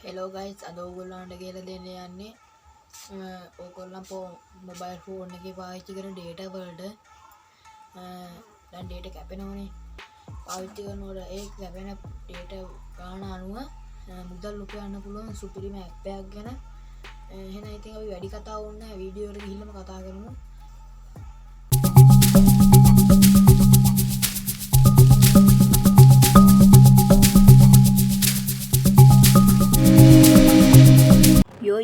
Hello guys අද ඕගොල්ලන්ට කියලා දෙන්න යන්නේ ඕගොල්ලන් මොබයිල් ෆෝන් එකේ පාවිච්චි කරන ඩේටා වලට දැන් ඩේටා කැපෙනවනේ පාවිච්චි කරනකොට ඒ කැපෙන ඩේටා ගාන අනුව මුදල් උපයන්න පුළුවන් සුපිරිම ඇප් එකක් ගැන එහෙනම් ඉතින් අපි වැඩි කතා ඕනේ නැහැ වීඩියෝ එකට ගිහිල්ලාම කතා කරමු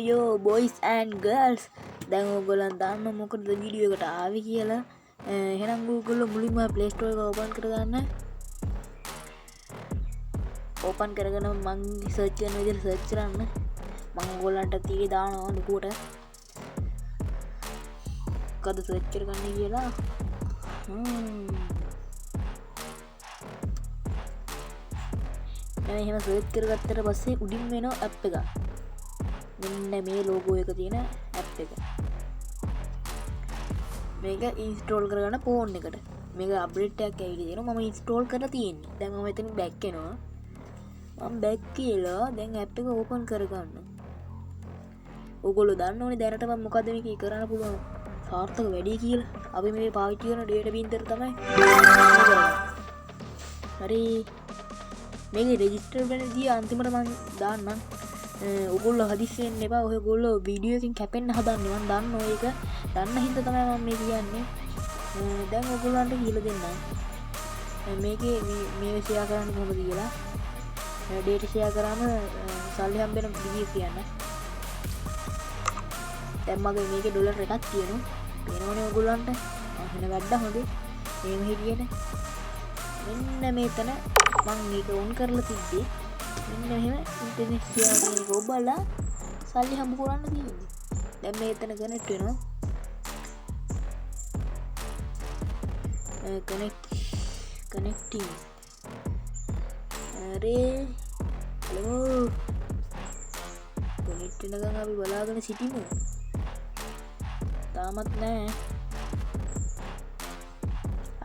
යෝ බොයිස් ඇන්ඩ් ගර්ල්ස් දැන් ඕගොල්ලන් දන්න මොකටද වීඩියෝ එකට ආවේ කියලා එහෙනම් ඕගොල්ලෝ මුලින්ම Play Store එක ඕපන් කරගන්න ඕපන් කරගෙන මං සර්ච් කරන විදිහට සර්ච් කරන්න මං ඕගොල්ලන්ට තීරි දානවා නුකුවට මොකද සර්ච් කරගන්න කියලා දැන් එහෙම සර්ච් කරගත්තට පස්සේ උඩින් වෙනවා ඇප් එක මෙන්න මේ ලෝගෝ එක තියෙන ඇප් එක මේක ඉන්ස්ටෝල් කරගන්න ෆෝන් එකට මේක අප්ඩේට් එකක් ඇවිල්ලා තියෙනවා මම ඉන්ස්ටෝල් කරලා තියෙන්නේ දැන් මම එතන බෑක් වෙනවා මම බෑක් කියලා දැන් ඇප් එක ඕපන් කරගන්න ඕගොල්ලෝ දන්නවනේ දැනට මම මොකද්ද මේක කරන්න පුළුවන් සාර්ථක වැඩි කියලා අපි මේ පාවිච්චි කරන ඩේටා බින්දර තමයි හරි මේකේ රෙජිස්ටර් වෙන විදිය අන්තිමට මම දාන්නම් ඔගොල්ලෝ හදිස්සි වෙන්න එපා ඔයගොල්ලෝ වීඩියෝ එකකින් කැපෙන්න හදන්නේ මම දන්නවා ඒක දන්න හින්දා තමයි මම මේ කියන්නේ දැන් ඔයගොල්ලන්ට කියලා දෙන්නම් මේකේ මේ ෂෙයා කරන්න කොහොමද කියලා ඩේටා ෂෙයා කරාම සල්ලි හම්බෙන විදිය කියන්න දැන් මගේ මේකේ ඩොලර් එකක් තියෙනවා පේනවනේ ඔයගොල්ලන්ට එහෙනම් වැඩ හොඳේ මේම හිටියේද මෙන්න මෙතන මම මේක ඔන් කරලා තිබ්බේ මෙන්න එහෙම ඉන්ටර්නෙට් ෂෙයා කියන එක ඔබලා සල්ලි හම්බ කරන්න තියෙන්නේ. දැන් මේතන කනෙක්ට් වෙනවා. කනෙක්ටිං. අරේ හලෝ. කනෙක්ට් වෙනකන් අපි බලාගෙන සිටිමු. තාමත් නැහැ.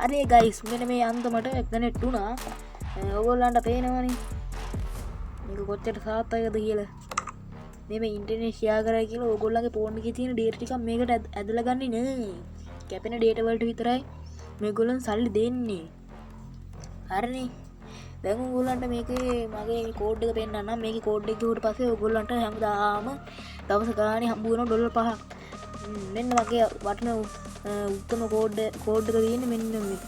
අරේ ගයිස් මෙන්න මේ අන්තමට කනෙක්ට් වුණා. ඔයගොල්ලන්ට පේනවනේ. මේක කොච්චර සාර්ථකද කියලා මේ ඉන්ටර්නෙට් ෂෙයා කරා කියලා ඕගොල්ලන්ගේ ෆෝන් එකේ තියෙන ඩේටා ටික මේකට ඇදලා ගන්නේ නෑ කැපෙන ඩේටා වලට විතරයි මේගොල්ලන් සල්ලි දෙන්නේ හරිනේ දැන් ඕගොල්ලන්ට මේකේ මගේ කෝඩ් එක පෙන්නන්නම් මේකේ කෝඩ් එක කිව්වට පස්සේ ඕගොල්ලන්ට හැමදාම දවස් ගානේ හම්බ වෙන ඩොලර් 5ක් මෙන්න මගේ වටින උත්තම කෝඩ් එක තියෙන්නේ මෙන්න මේ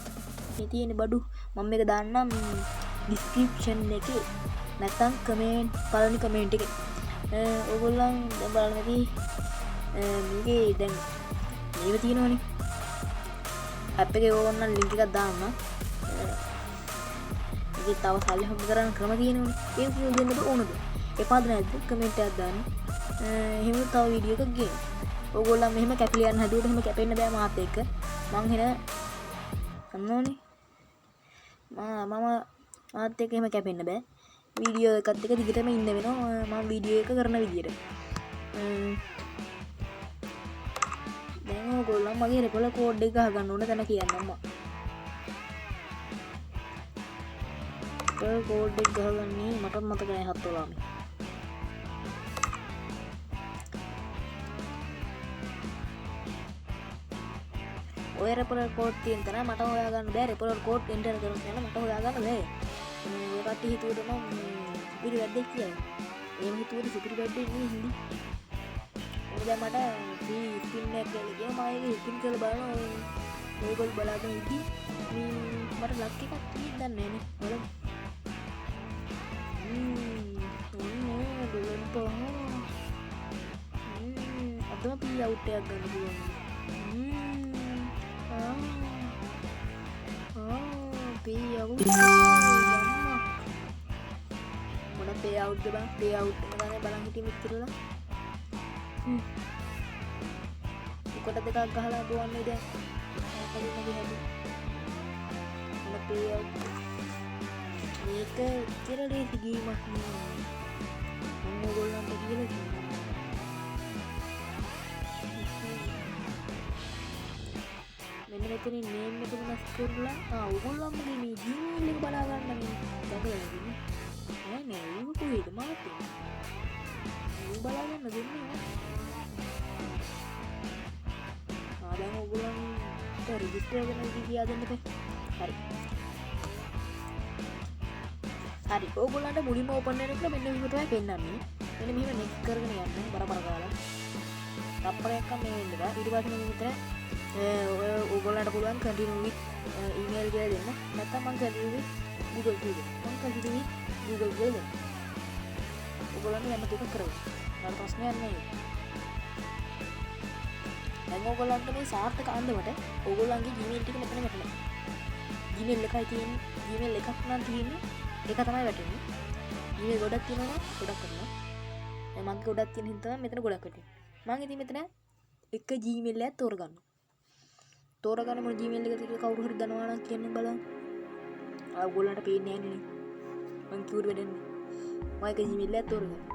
තියෙන බඩු මම මේක දාන්නම් ඩිස්ක්‍රිප්ෂන් එකේ නැත්තම් කමෙන්ට් පළවෙනි කමෙන්ට් එකේ ඕගොල්ලන් දැන් බලන්න මේකේ දැන් මේව තියෙනවනේ ඇප් එකේ ඕගොල්ලන් ලින්ක් එකක් දාන්න මේකේ තව සල්ලි හම්බ කරන්න ක්‍රම තියෙනවනේ ඒක දෙන්නද ඕනද එපාද නැද්ද කමෙන්ට් එකක් දාන්න එහෙම තව වීඩියෝ එකක් ගේන්න ඕගොල්ලන් මෙහෙම කැපිලා යන හැදුවට එහෙම කැපෙන්න බෑ මාත් එක්ක මං හෙන අන්නෝනේ මම මාත් එක්ක එහෙම කැපෙන්න බෑ වීඩියෝ එකත් එක දිගටම ඉන්න වෙනවා මම වීඩියෝ එක කරන විදියට දැන් ඕගොල්ලෝ මගේ රෙපල කෝඩ් එක ගහගන්න ඕන තැන කියන්නම් මම කෝඩ් එක ගහගන්නේ මට මතක නැහැ හත්වලාම ඔය රෙපල කෝඩ් තියෙන තැන මට හොයාගන්න බෑ රෙපල කෝඩ් එන්ටර් කරන තැන මට හොයාගන්න බෑ ඒකට හිතුවට නම් සුපිරි වැඩක් කියලා. එහෙම හිතුවට සුපිරි වැඩක් නෙවෙයි හින්දි. ඔය දැන් මට මේ ස්පින් එකක් කියලා කියනවා මම ඒක ස්පින් කරලා බලනවා ඔයගොල්ලෝ බලාගෙන ඉදි මට ලක් එකක් තියෙන්නේ නැහැ නේ. බලමු. ඩොලර් පහ. අදම පී අවුට් එකක් ගන්න පුළුවන්. P out pay out bang pay out makanya balang hitim ඉතුරුලා උකට දෙකක් ගහලා දුවන්නේ දැන් කලින් මගේ හැදි මොන pay out මේක ඉතරලේ ගේමක් නේ මම ඕගොල්ලන්ට කියලා තියෙනවා මෙන්න මෙතනින් නේම් එක වෙනස් කරලා ඕගොල්ලන්ගේ මේ Gmail එක බලා ගන්න මේ දැන් නෑ ඒක කොහෙද මාත් බලාගන්න දෙන්නේ දැන් ඔයගොල්ලන්ට රෙජිස්ටර් වෙන විදිහ කියා දෙන්න බෑ හරි හරි ඔයගොල්ලන්ට මුලින්ම ඕපන් වෙනකොට මෙන්න මෙහෙම තමයි පෙන්නන්නේ මෙන්න මෙහෙම නෙක් කරගෙන යන්න බරපතල ගාලා තප්පරයක් මේ වෙන්න බෑ ඊට පස්සේ මෙන්න මෙතන ඔයගොල්ලන්ට පුළුවන් කන්ටිනියු විත් ඊමේල් කියලා දෙන්න නැත්නම් මම කන්ටිනියු විත් Google කියලා මම කන්ටිනියු විත් Google කියලා දෙන්න ඔයගොල්ලන්ට යන්න දෙක කරගන්න මට ප්‍රශ්නයක් නෑ දැන් ඔයගොල්ලන්ට මේ සාර්ථක අන්දමට ඔයගොල්ලන්ගේ Gmail ටික මෙතන වැටෙනවා Gmail එකයි තියෙන්නේ Gmail එකක් නම් තියෙන්නේ ඒක තමයි වැටෙන්නේ Gmail ගොඩක් තියෙනවා ගොඩක් කරනවා මම ගොඩක් තියෙන හින්දා මෙතන ගොඩක් වැටෙනවා මම ඉතින් මෙතන එක Gmail එකක් තෝරගන්න මොන Gmail එක තියෙන්නේ කවුරු හරි දන්නවා නම් කියන්න බලන්න ඔයගොල්ලන්ට පේන්නේ නැහැ නේ මම කිව්වට වැඩන්නේ මම එක Gmail එකක් තෝරගෙන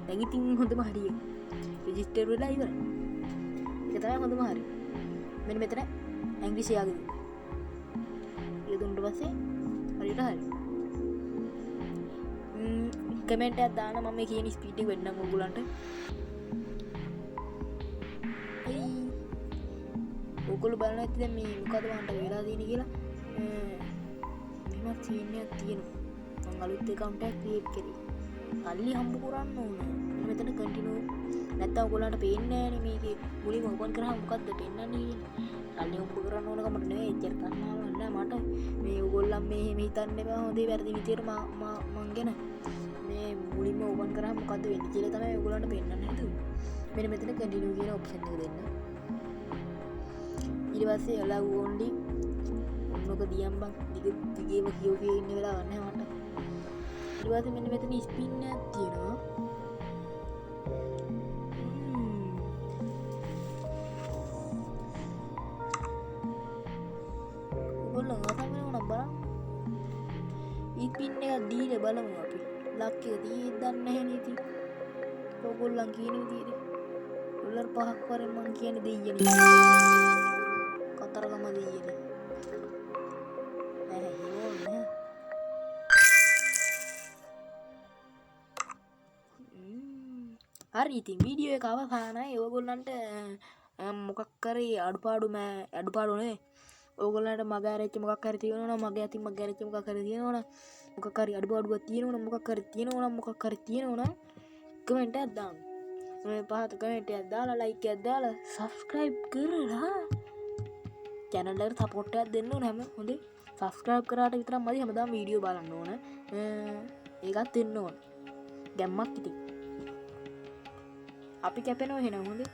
දැන් ඉතින් හොඳම හරිය රෙජිස්ටර් වෙලා ඉවරයි ඒක තමයි හොඳම හරිය මෙන්න මෙතන ඉංග්‍රීසි යාගෙන ඒක දුන්නට පස්සේ හරියට හරි කමෙන්ට් එකක් දාන්න මම මේ කියන ස්පීඩ් එක වෙන්නම් ඔයගොල්ලන්ට ඔයගොල්ලෝ බලන්න ඇති දැන් මේ මොකද මන්ට වෙලා තියෙන්නේ කියලා මෙහෙම සීන් එකක් තියෙනවා මම අලුත් account එකක් create කරේ අල්ලි හම්බ කරන්න ඕන මෙතන කන්ටිනියු නැත්නම් ඔයගොල්ලන්ට පේන්නේ නැහැ නේ මේකේ මුලින්ම ඕපන් කරාම මොකද්ද පෙන්නන්නේ අල්ලි හම්බ කරන්න ඕන කමට නෙවෙයි එච්චර කරනවා නෑ මට මේ ඔයගොල්ලන් මේ එහෙම හිතන්න එපා හොඳේ වැරදි විදියට මං ගැන මේ මුලින්ම ඕපන් කරාම මොකද්ද වෙන්නේ කියලා තමයි ඔයගොල්ලන්ට පෙන්නන්න හිතුවේ මෙන්න මෙතන කන්ටිනියු කියන ඔප්ෂන් එක දෙන්න ඊට පස්සේ allow only ඔන්නක දියම් බං දිගේම කියෝ ඉන්න වෙලාවක් නැහැ මට ඊට පස්සේ මෙන්න මෙතන ස්පින් එකක් තියෙනවා ඔයගොල්ලෝ අතන වෙනවා බලන්න ස්පින් එකක් දීලා බලමු අපි ලක් එක දීලා දන්නේ නැහැ නේද ඔයගොල්ලන් කියන විදිහට ඩොලර් 5ක් වරෙන් මං කියන්නේ දෙයියනේ කතරගම දෙයියනේ නෑ හේවෝ හරි ඉතින් වීඩියෝ එක අවසానයි ඔයගොල්ලන්ට මොකක් කරේ අඩුපාඩු නේ ඔයගොල්ලන්ට මග ඇරෙච්ච මොකක් හරි තියෙනවා නම් මගේ අතින් මග ඇරෙච්ච මොකක් හරි තියෙනවා නම් මොකක් හරි අඩුපාඩුවක් තියෙනවා නම් මොකක් හරි තියෙනවා නම් කමෙන්ට් එකක් දාන්න මේ පහත කමෙන්ට් එකක් දාලා ලයික් එකක් දාලා subscribe කරලා channel එකට support එකක් දෙන්න ඕන හැම හොඳේ subscribe කරාට විතරක් මදි හැමදාම වීඩියෝ බලන්න ඕන ඒකත් දෙන්න ඕන ගැම්මක් ඉතින් අපි කැපෙනවා එහෙනම් හොඳේ